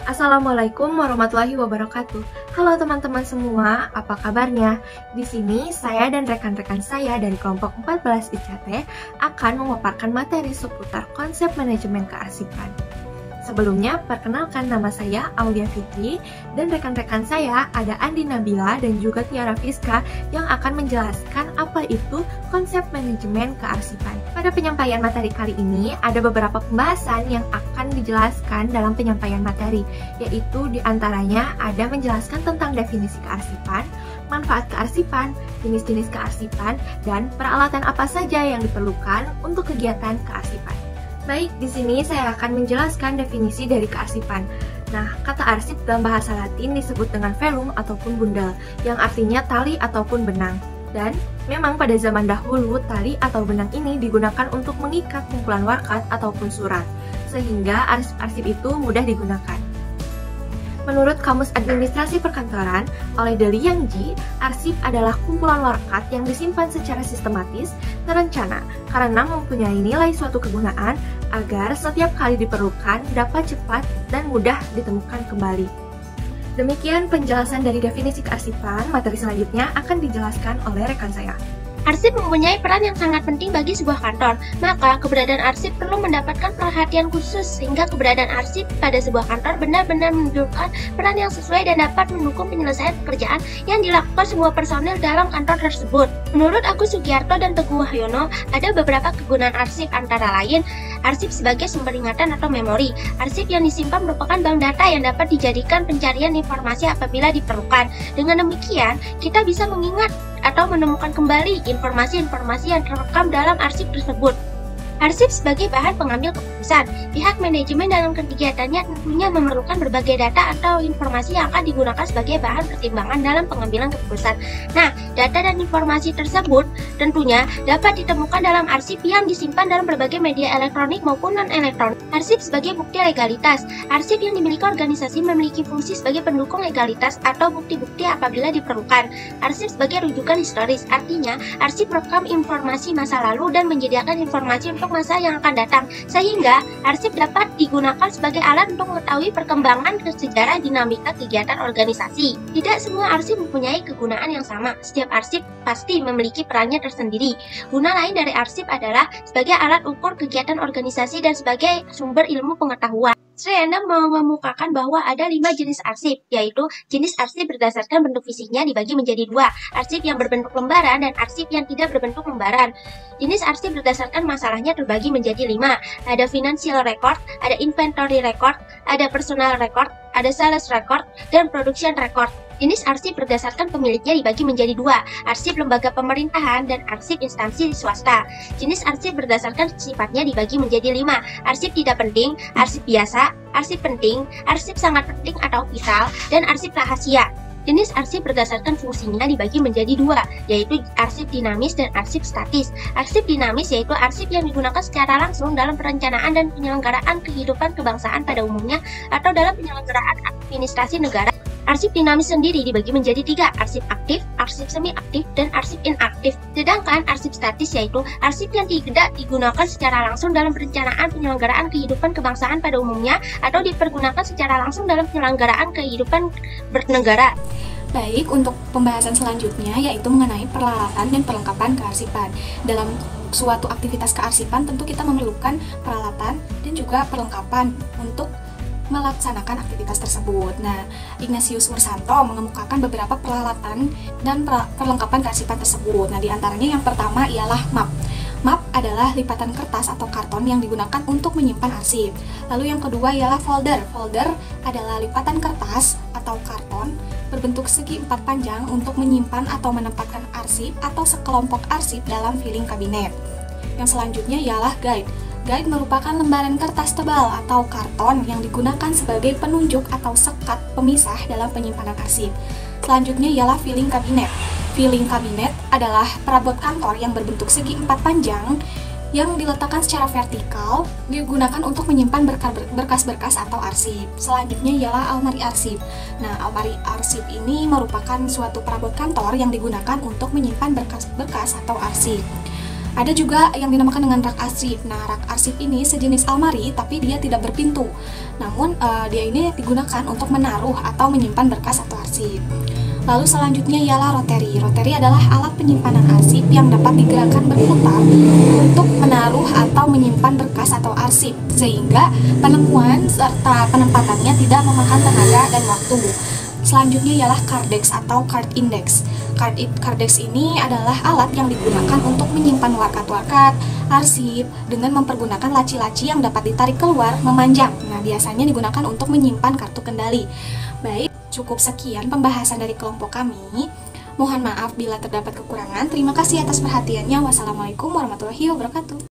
Assalamualaikum warahmatullahi wabarakatuh. Halo teman-teman semua, apa kabarnya? Di sini saya dan rekan-rekan saya dari kelompok 14 ICT akan memaparkan materi seputar konsep manajemen kearsipan. Sebelumnya, perkenalkan nama saya Aulia Fitri dan rekan-rekan saya ada Andi Nabila dan juga Tiara Fiska yang akan menjelaskan apa itu konsep manajemen kearsipan. Pada penyampaian materi kali ini ada beberapa pembahasan yang akan dijelaskan dalam penyampaian materi, yaitu diantaranya ada menjelaskan tentang definisi kearsipan, manfaat kearsipan, jenis-jenis kearsipan, dan peralatan apa saja yang diperlukan untuk kegiatan kearsipan. Baik, di sini saya akan menjelaskan definisi dari kearsipan. Nah, kata arsip dalam bahasa Latin disebut dengan velum ataupun bundel, yang artinya tali ataupun benang. Dan memang pada zaman dahulu, tali atau benang ini digunakan untuk mengikat kumpulan warkat ataupun surat, sehingga arsip-arsip itu mudah digunakan. Menurut Kamus Administrasi Perkantoran oleh De Liangji, arsip adalah kumpulan warkat yang disimpan secara sistematis, terencana, karena mempunyai nilai suatu kegunaan agar setiap kali diperlukan dapat cepat dan mudah ditemukan kembali. Demikian penjelasan dari definisi kearsipan. Materi selanjutnya akan dijelaskan oleh rekan saya. Arsip mempunyai peran yang sangat penting bagi sebuah kantor, maka keberadaan arsip perlu mendapatkan perhatian khusus sehingga keberadaan arsip pada sebuah kantor benar-benar menunjukkan peran yang sesuai dan dapat mendukung penyelesaian pekerjaan yang dilakukan semua personil dalam kantor tersebut. Menurut Agus Sugiarto dan Teguh Wahyono, ada beberapa kegunaan arsip antara lain arsip sebagai sumber ingatan atau memori. Arsip yang disimpan merupakan bank data yang dapat dijadikan pencarian informasi apabila diperlukan. Dengan demikian, kita bisa mengingat atau menemukan kembali informasi-informasi yang terekam dalam arsip tersebut. Arsip sebagai bahan pengambil keputusan. Pihak manajemen dalam kegiatannya tentunya memerlukan berbagai data atau informasi yang akan digunakan sebagai bahan pertimbangan dalam pengambilan keputusan. Nah, data dan informasi tersebut tentunya dapat ditemukan dalam arsip yang disimpan dalam berbagai media elektronik maupun non-elektronik. Arsip sebagai bukti legalitas. Arsip yang dimiliki organisasi memiliki fungsi sebagai pendukung legalitas atau bukti-bukti apabila diperlukan. Arsip sebagai rujukan historis, artinya arsip merekam informasi masa lalu dan menyediakan informasi untuk masa yang akan datang, sehingga arsip dapat digunakan sebagai alat untuk mengetahui perkembangan sejarah dinamika kegiatan organisasi. Tidak semua arsip mempunyai kegunaan yang sama. Setiap arsip pasti memiliki perannya tersendiri. Guna lain dari arsip adalah sebagai alat ukur kegiatan organisasi dan sebagai sumber ilmu pengetahuan. Saya hendak mengemukakan bahwa ada 5 jenis arsip, yaitu jenis arsip berdasarkan bentuk fisiknya dibagi menjadi 2, arsip yang berbentuk lembaran dan arsip yang tidak berbentuk lembaran. Jenis arsip berdasarkan masalahnya terbagi menjadi 5, ada financial record, ada inventory record, ada personal record, ada sales record, dan production record. Jenis arsip berdasarkan pemiliknya dibagi menjadi 2, arsip lembaga pemerintahan dan arsip instansi swasta. Jenis arsip berdasarkan sifatnya dibagi menjadi 5, arsip tidak penting, arsip biasa, arsip penting, arsip sangat penting atau vital, dan arsip rahasia. Jenis arsip berdasarkan fungsinya dibagi menjadi 2, yaitu arsip dinamis dan arsip statis. Arsip dinamis yaitu arsip yang digunakan secara langsung dalam perencanaan dan penyelenggaraan kehidupan kebangsaan pada umumnya atau dalam penyelenggaraan administrasi negara. Arsip dinamis sendiri dibagi menjadi 3, arsip aktif, arsip semi-aktif, dan arsip inaktif. Sedangkan arsip statis yaitu arsip yang tidak digunakan secara langsung dalam perencanaan penyelenggaraan kehidupan kebangsaan pada umumnya atau dipergunakan secara langsung dalam penyelenggaraan kehidupan bernegara. Baik, untuk pembahasan selanjutnya yaitu mengenai peralatan dan perlengkapan kearsipan. Dalam suatu aktivitas kearsipan tentu kita memerlukan peralatan dan juga perlengkapan untuk melaksanakan aktivitas tersebut. Nah, Ignatius Mursanto mengemukakan beberapa peralatan dan perlengkapan kearsipan tersebut. Nah, diantaranya yang pertama ialah map. Map adalah lipatan kertas atau karton yang digunakan untuk menyimpan arsip. Lalu yang kedua ialah folder. Folder adalah lipatan kertas atau karton berbentuk segi 4 panjang untuk menyimpan atau menempatkan arsip atau sekelompok arsip dalam filing kabinet. Yang selanjutnya ialah guide. Guide merupakan lembaran kertas tebal atau karton yang digunakan sebagai penunjuk atau sekat pemisah dalam penyimpanan arsip. Selanjutnya ialah filing kabinet. Filing kabinet adalah perabot kantor yang berbentuk segi 4 panjang yang diletakkan secara vertikal, digunakan untuk menyimpan berkas-berkas atau arsip. Selanjutnya ialah almari arsip. Nah, almari arsip ini merupakan suatu perabot kantor yang digunakan untuk menyimpan berkas-berkas atau arsip. Ada juga yang dinamakan dengan rak arsip. Nah, rak arsip ini sejenis almari tapi dia tidak berpintu. Namun dia ini digunakan untuk menaruh atau menyimpan berkas atau arsip. Lalu selanjutnya ialah rotary. Rotary adalah alat penyimpanan arsip yang dapat digerakkan berputar untuk menaruh atau menyimpan berkas atau arsip, sehingga penemuan serta penempatannya tidak memakan tenaga dan waktu. Selanjutnya ialah cardex atau card index. Cardex ini adalah alat yang digunakan untuk menyimpan warakat-warakat arsip dengan mempergunakan laci-laci yang dapat ditarik keluar memanjang. Nah, biasanya digunakan untuk menyimpan kartu kendali. Baik, cukup sekian pembahasan dari kelompok kami. Mohon maaf bila terdapat kekurangan. Terima kasih atas perhatiannya. Wassalamualaikum warahmatullahi wabarakatuh.